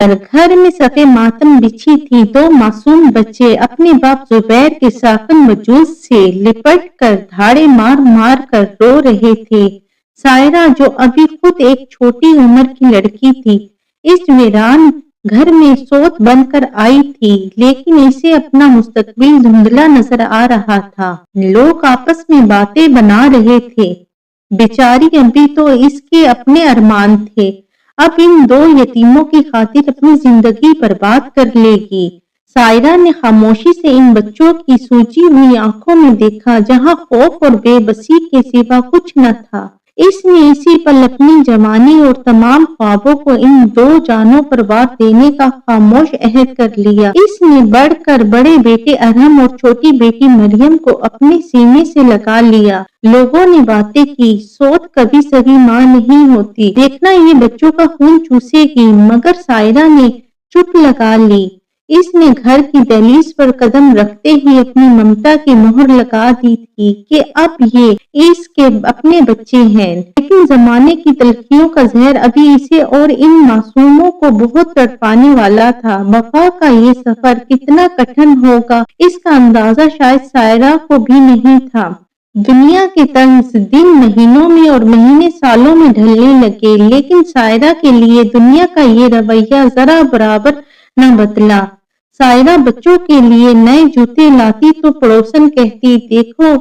घर में सफ़े मातम बिछी थी। दो मासूम बच्चे अपने बाप जुबैर के साकन वजूद से लिपट कर धाड़े मार मार कर रो रहे थे। सायरा, जो अभी खुद एक छोटी उम्र की लड़की थी, इस वीरान घर में सोत बनकर आई थी, लेकिन इसे अपना मुस्तकबिल धुंधला नजर आ रहा था। लोग आपस में बातें बना रहे थे। बेचारी अभी तो इसके अपने अरमान थे, अब इन दो यतीमों की खातिर अपनी जिंदगी बर्बाद कर लेगी। सायरा ने खामोशी से इन बच्चों की सूजी हुई आंखों में देखा, जहां खौफ और बेबसी के सिवा कुछ न था। इसने इसी पल अपनी जवानी और तमाम ख्वाबों को इन दो जानों पर वार देने का खामोश अहद कर लिया। इसने बढ़कर बड़े बेटे अरहम और छोटी बेटी मरियम को अपने सीने से लगा लिया। लोगों ने बातें की, सोत कभी सगी माँ नहीं होती, देखना ये बच्चों का खून चूसेगी, मगर सायरा ने चुप लगा ली। इसने घर की दहलीज पर कदम रखते ही अपनी ममता की मोहर लगा दी थी कि अब ये इसके अपने बच्चे हैं, लेकिन जमाने की तलखियों का जहर अभी इसे और इन मासूमों को बहुत तड़पाने वाला था। वफा का ये सफर कितना कठिन होगा, इसका अंदाजा शायद सायरा को भी नहीं था। दुनिया के तर्ज दिन महीनों में और महीने सालों में ढलने लगे, लेकिन सायरा के लिए दुनिया का ये रवैया जरा बराबर न बदला। सायरा बच्चों के लिए नए जूते लाती तो पड़ोसन कहती, देखो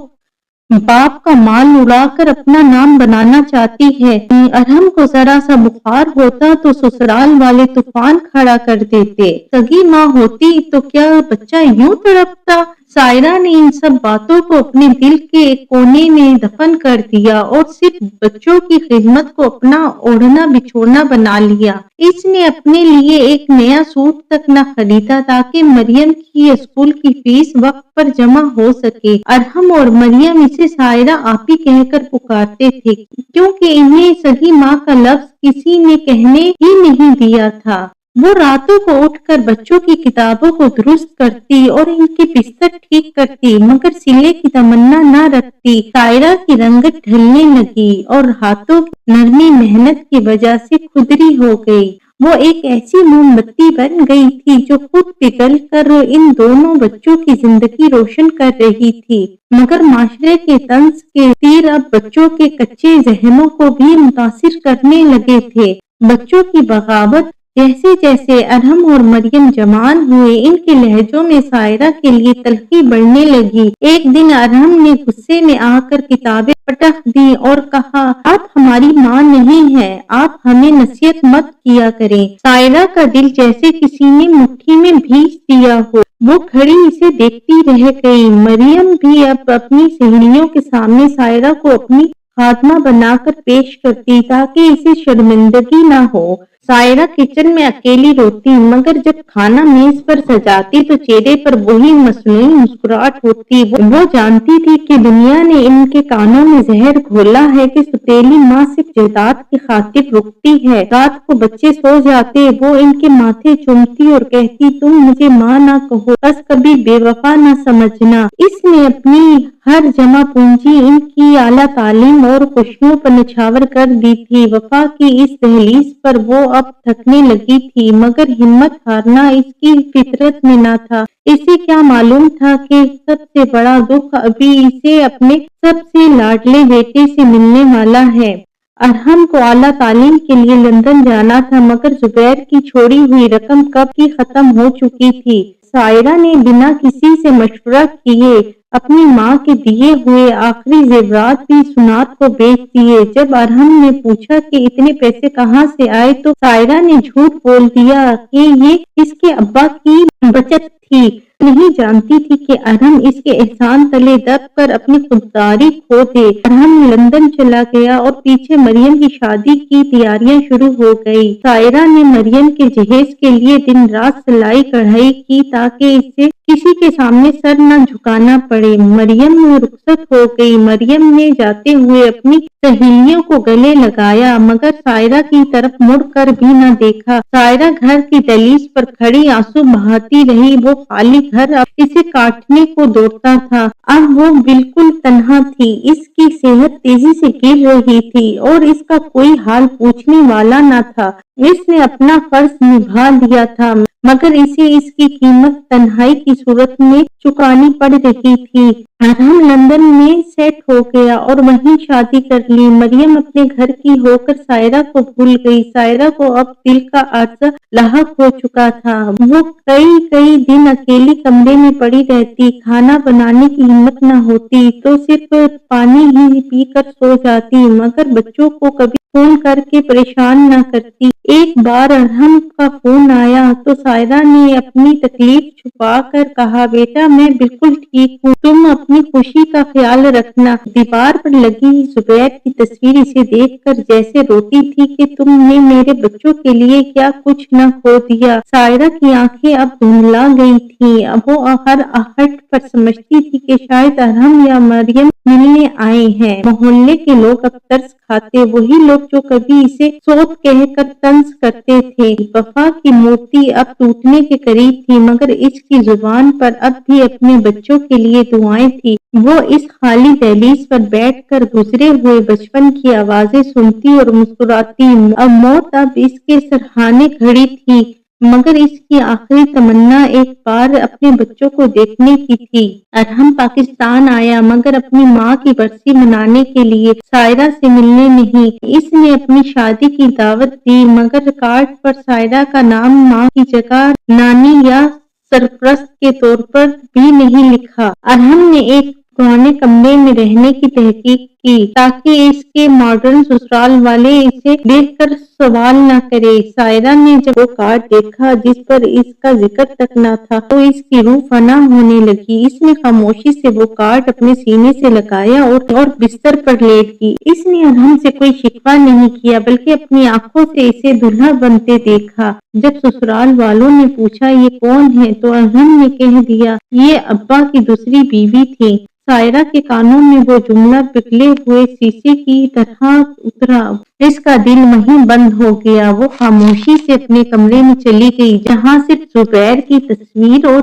बाप का माल उड़ाकर अपना नाम बनाना चाहती है। अरहम को जरा सा बुखार होता तो ससुराल वाले तूफान खड़ा कर देते। सगी माँ होती तो क्या बच्चा यूं तड़पता। सायरा ने इन सब बातों को अपने दिल के एक कोने में दफन कर दिया और सिर्फ बच्चों की खिदमत को अपना ओढ़ना बिछोना बना लिया। इसने अपने लिए एक नया सूट तक न खरीदा ताकि मरियम की स्कूल की फीस वक्त पर जमा हो सके। अरहम और मरियम इसे सायरा आपी कहकर पुकारते थे, क्योंकि इन्हें सगी माँ का लफ्ज किसी ने कहने ही नहीं दिया था। वो रातों को उठकर बच्चों की किताबों को दुरुस्त करती और इनके बिस्तर ठीक करती, मगर सिले की तमन्ना न रखती। सायरा की रंगत ढलने लगी और हाथों की नरमी मेहनत की वजह से खुदरी हो गई। वो एक ऐसी मोमबत्ती बन गई थी जो खुद पिघल कर इन दोनों बच्चों की जिंदगी रोशन कर रही थी। मगर माशरे के तंज के तीर अब बच्चों के कच्चे जहनों को भी मुतासिर करने लगे थे। बच्चों की बगावत जैसे जैसे अरहम और मरियम जवान हुए, इनके लहजों में सायरा के लिए तलखी बढ़ने लगी। एक दिन अरहम ने गुस्से में आकर किताबें पटक दी और कहा, आप हमारी माँ नहीं है, आप हमें नसीहत मत किया करें। सायरा का दिल जैसे किसी ने मुट्ठी में भींच दिया हो। वो खड़ी इसे देखती रह गई। मरियम भी अब अपनी सहेलियों के सामने सायरा को अपनी खात्मा बनाकर पेश करती ताकि इसे शर्मिंदगी ना हो। सायरा किचन में अकेली रोती, मगर जब खाना मेज पर सजाती तो चेहरे पर वही मसनूई मुस्कुराहट होती। वो जानती थी कि दुनिया ने इनके कानों में जहर घोला है कि सौतेली माँ सिर्फ जायदाद की खातिर रुकती है। रात को बच्चे सो जाते, वो इनके माथे चूमती और कहती, तुम मुझे माँ ना कहो, बस कभी बेवफा ना समझना। इसने अपनी हर जमा पूंजी इनकी आला तालीम और खुशियों पर निछावर कर दी थी। वफा की इस दहलीज पर वो अब थकने लगी थी, मगर हिम्मत हारना इसकी फितरत में न था। इसे क्या मालूम था कि सबसे बड़ा दुख अभी इसे अपने सबसे लाडले बेटे से मिलने वाला है। अरहम को आला तालीम के लिए लंदन जाना था, मगर जुबैर की छोड़ी हुई रकम कब की खत्म हो चुकी थी। सायरा ने बिना किसी से मशवरा किए अपनी माँ के दिए हुए आखिरी जेवरात भी सुनात को बेच दिए। जब अरहम ने पूछा कि इतने पैसे कहाँ से आए, तो सायरा ने झूठ बोल दिया कि ये इसके अब्बा की बचत थी। नहीं जानती थी कि अरहम इसके एहसान तले दब कर अपनी खुददारी खो दे। अरहम लंदन चला गया और पीछे मरियम की शादी की तैयारियां शुरू हो गई। सायरा ने मरियम के जहेज के लिए दिन रात सिलाई कढ़ाई की ताकि इसे کسی کے سامنے سر نہ جھکانا پڑے۔ مریم رخصت ہو گئی۔ مریم نے جاتے ہوئے اپنی سہیلیوں کو گلے لگایا مگر سائرہ کی طرف مڑ کر بھی نہ دیکھا۔ سائرہ گھر کی دہلیز پر کھڑی آنسو بہاتی رہی۔ وہ خالی گھر اب اسے کاٹنے کو دوڑتا تھا۔ اب وہ بالکل تنہا تھی۔ اس کی صحت تیزی سے گر رہی تھی اور اس کا کوئی حال پوچھنے والا نہ تھا۔ اس نے اپنا فرض نبھا لیا تھا مگر اسے اس کی قیمت تنہائی کی صورت میں چکانی پڑ رہی تھی۔ ارحم لندن میں سیٹ ہو گیا اور وہیں شادی کر لی۔ مریم اپنے گھر کی ہو کر سائرہ کو بھول گئی۔ سائرہ کو اب دل کا عارضہ لاحق ہو چکا تھا۔ وہ کئی دن اکیلی کمرے میں پڑی رہتی۔ کھانا بنانے کی ہمت نہ ہوتی تو صرف پانی ہی پی کر سو جاتی مگر بچوں کو کبھی فون کر کے پریشان نہ کرتی۔ ایک بار ارحم کا فون آیا تو سائرہ نے اپنی تکلیف چھپا کر کہا، بیٹا میں بالکل ٹھیک ہوں، تم اپنی خوشی کا خیال رکھنا۔ دیوار پر لگی زبیر کی تصویر اسے دیکھ کر جیسے روتی تھی کہ تم نے میرے بچوں کے لیے کیا کچھ نہ کھو دیا۔ سائرہ کی آنکھیں اب دھندلا گئی تھیں۔ وہ ہر آہٹ پر سمجھتی تھی کہ شاید ارحم یا مریم ملنے آئے ہیں۔ محلے کے لوگ اب ترس کھاتے، وہی لوگ جو کبھی اسے سوت کہہ کر طنز کرتے تھے۔ وفا کی مورتی اب ٹوٹنے کے قریب تھی مگر اس کی زبان پر اب بھی اپنے بچوں کے لیے دعائیں تھیں۔ وہ اس خالی دہلیز پر بیٹھ کر گزرے ہوئے بچپن کی آوازیں سنتی اور مسکراتی۔ اب موت اب اس کے سرہانے کھڑی تھی مگر اس کی آخری تمنا ایک بار اپنے بچوں کو دیکھنے کی تھی۔ ارحم پاکستان آیا مگر اپنی ماں کی برسی منانے کے لیے، سائرہ سے ملنے نہیں۔ اس نے اپنی شادی کی دعوت دی مگر کارڈ پر سائرہ کا نام ماں کی جگہ نانی یا سرپرست کے طور پر بھی نہیں لکھا۔ ارحم نے ایک پرانے کمرے میں رہنے کی تحقیق کی تاکہ اس کے ماڈرن سسرال والے اسے دیکھ کر سوال نہ کریں۔ سائرہ نے جب وہ کارڈ دیکھا جس پر اس کا ذکر تک نہ تھا تو اس کی روح فنا ہونے لگی۔ اس نے خاموشی سے وہ کارڈ اپنے سینے سے لگایا اور بستر پر لیٹ گئی۔ اس نے ارحم سے کوئی شکوہ نہیں کیا بلکہ اپنی آنکھوں سے اسے دلہا بنتے دیکھا۔ جب سسرال والوں نے پوچھا یہ کون ہے تو ارحم نے کہہ دیا یہ ابا کی دوسری بیوی تھی۔ سائرہ کے کانوں میں وہ جملہ پگھلے ہوئے شیشے کی طرح اترا۔ اس کا دل وہیں بند ہو گیا۔ وہ خاموشی سے اپنے کمرے میں چلی گئی جہاں صرف زبیر کی تصویر اور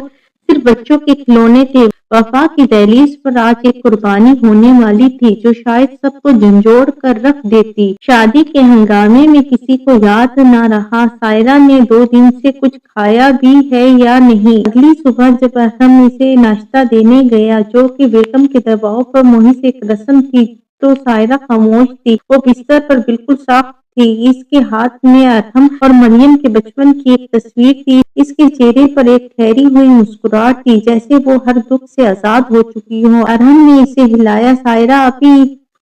صرف بچوں کے کھلونے تھے۔ وفا کی دہلیز پر آج ایک قربانی ہونے والی تھی جو شاید سب کو جھنجھوڑ کر رکھ دیتی۔ شادی کے ہنگامے میں کسی کو یاد نہ رہا سائرہ نے 2 دن سے کچھ کھایا بھی ہے یا نہیں۔ اگلی صبح جب ارحم اسے ناشتہ دینے گیا جو کہ بیگم کے دباؤ پر محض ایک رسم تھی تو سائرہ خاموش تھی۔ وہ بستر پر بالکل صاف تھی۔ اس کے ہاتھ میں ارحم اور مریم کے بچپن کی ایک تصویر تھی۔ اس کے چہرے پر ایک ٹھہری ہوئی مسکراہٹ تھی جیسے وہ ہر دکھ سے آزاد ہو چکی ہو۔ ارحم نے اسے ہلایا، سائرہ ابھی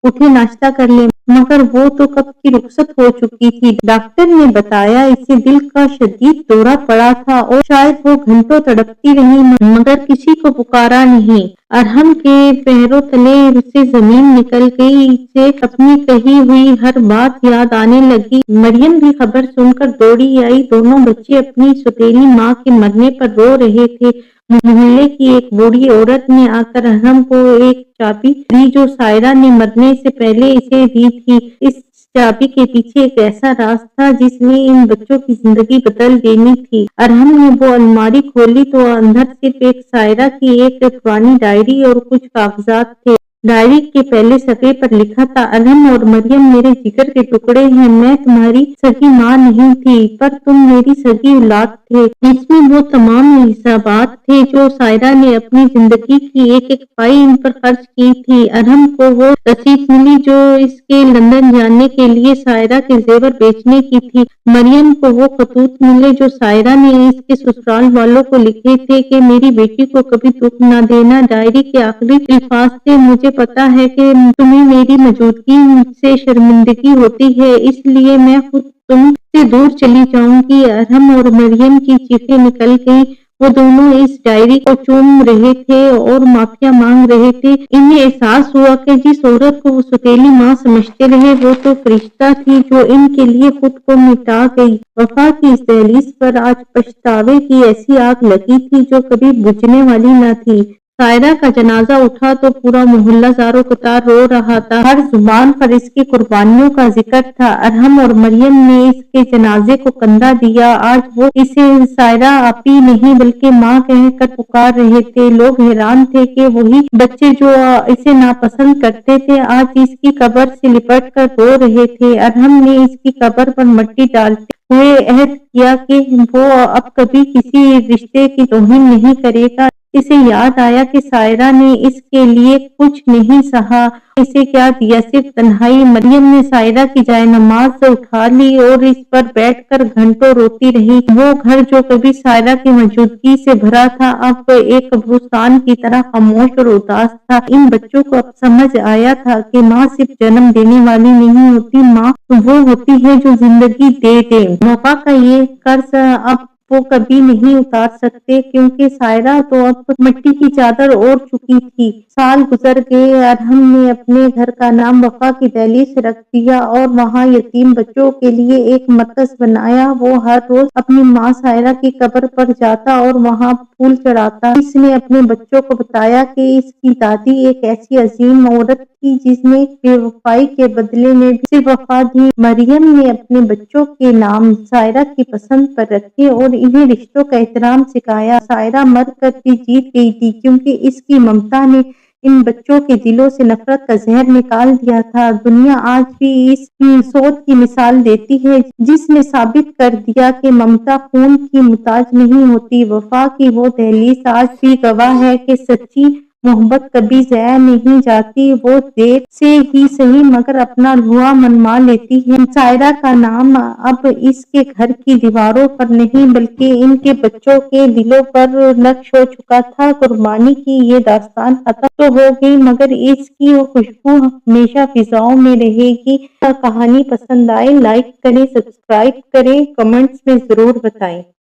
اٹھے ناشتہ کر لیں، مگر وہ تو کب کی رخصت ہو چکی تھی۔ ڈاکٹر نے بتایا اسے دل کا شدید دورہ پڑا تھا اور شاید وہ گھنٹوں تڑپتی رہی مگر کسی کو پکارا نہیں۔ ارحم کے پیروں تلے سے زمین نکل گئی۔ اسے اپنی کہی ہوئی ہر بات یاد آنے لگی۔ مریم بھی خبر سن کر دوڑی آئی۔ دونوں بچے اپنی سوتیلی ماں کے مرنے پر رو رہے تھے۔ محلے کی ایک بوڑھی عورت نے آ کر ارحم کو ایک چابی دی جو سائرہ نے مرنے سے پہلے اسے دی تھی۔ اس چابی کے پیچھے ایک ایسا راز تھا جس نے ان بچوں کی زندگی بدل دینی تھی۔ ارحم نے وہ الماری کھولی تو اندر صرف ایک سائرہ کی ایک پرانی ڈائری اور کچھ کاغذات تھے۔ ڈائری کے پہلے صفحے پر لکھا تھا، ارحم اور مریم میرے جگر کے ٹکڑے ہیں۔ میں تمہاری سگی ماں نہیں تھی پر تم میری سگی اولاد تھے۔ اس میں وہ تمام حسابات تھے جو سائرہ نے اپنی زندگی کی ایک ایک پائی ان پر خرچ کی تھی۔ ارحم کو وہ رسید ملی جو اس کے لندن جانے کے لیے سائرہ کے زیور بیچنے کی تھی۔ مریم کو وہ خطوط ملے جو سائرہ نے اس کے سسرال والوں کو لکھے تھے کہ میری بیٹی کو کبھی دکھ نہ دینا۔ ڈائری کے آخری الفاظ تھے، مجھے پتا ہے کہ تمہیں میری موجودگی سے شرمندگی ہوتی ہے اس لیے میں خود تم سے دور چلی جاؤں گی۔ ارحم اور مریم کی چیخیں نکل گئیں۔ वो दोनों इस डायरी को चूम रहे थे और माफिया मांग रहे थे। इन्हें एहसास हुआ कि जिस औरत को वो सौतेली माँ समझते रहे वो तो फरिश्ता थी जो इनके लिए खुद को मिटा गई। वफा की इस दहलीज पर आज पछतावे की ऐसी आग लगी थी जो कभी बुझने वाली न थी। सायरा का जनाजा उठा तो पूरा मोहल्ला ज़ारो कतार रो रहा था। हर जुबान पर इसकी कुर्बानियों का जिक्र था। अरहम और मरियम ने इसके जनाजे को कंधा दिया। आज वो इसे सायरा आपी नहीं बल्कि माँ कहकर पुकार रहे थे। लोग हैरान थे कि वही बच्चे जो इसे नापसंद करते थे आज इसकी कब्र से लिपट कर रो रहे थे। अरहम ने इसकी कब्र पर मिट्टी डालते हुए अहद किया कि वो अब कभी किसी रिश्ते की तौहीन नहीं करेगा। इसे याद आया कि सायरा ने इसके लिए कुछ नहीं सहा, इसे क्या दिया, सिर्फ तन्हाई। मरियम ने सायरा की जायनमाज से उठा ली और इस पर बैठकर घंटों रोती रही। वो घर जो कभी सायरा की मौजूदगी से भरा था अब एक कब्रिस्तान की तरह खामोश और उदास था। इन बच्चों को अब समझ आया था कि माँ सिर्फ जन्म देने वाली नहीं होती, माँ वो होती है जो जिंदगी दे दे। वफा का ये कर्ज अब वो कभी नहीं उतार सकते क्योंकि सायरा तो अब मिट्टी की चादर ओढ़ चुकी थी। साल गुजर गए। अरहम ने अपने घर का नाम वफा की दहलीज से रख दिया और वहाँ यतीम बच्चों के लिए एक मरकज बनाया। वो हर रोज अपनी माँ सायरा की कब्र पर जाता और वहाँ फूल चढ़ाता। इसने अपने बच्चों को बताया कि इसकी दादी एक ऐसी अजीम औरत थी जिसने बेवफाई के बदले में भी सिर्फ वफा दी। मरियम ने अपने बच्चों के नाम सायरा की पसंद पर रखे और इन्हें रिश्तों का एहतराम सिखाया। सायरा मर कर भी जीत गई थी क्योंकि इसकी ममता ने इन बच्चों के दिलों से नफरत का जहर निकाल दिया था। दुनिया आज भी इस सोच की मिसाल देती है जिसने साबित कर दिया कि ममता खून की मुताज नहीं होती। वफा की वो दहलीज आज भी गवाह है कि सच्ची मोहब्बत कभी ज़ाया नहीं जाती, वो देर से ही सही मगर अपना रुआ मनवा लेती है। सायरा का नाम अब इसके घर की दीवारों पर नहीं बल्कि इनके बच्चों के दिलों पर नक्श हो चुका था। कुर्बानी की ये दास्तान खत्म तो हो गई मगर इसकी वो खुशबू हमेशा फिजाओं में रहेगी। कहानी पसंद आए लाइक करें, सब्सक्राइब करें, कमेंट्स में जरूर बताएं।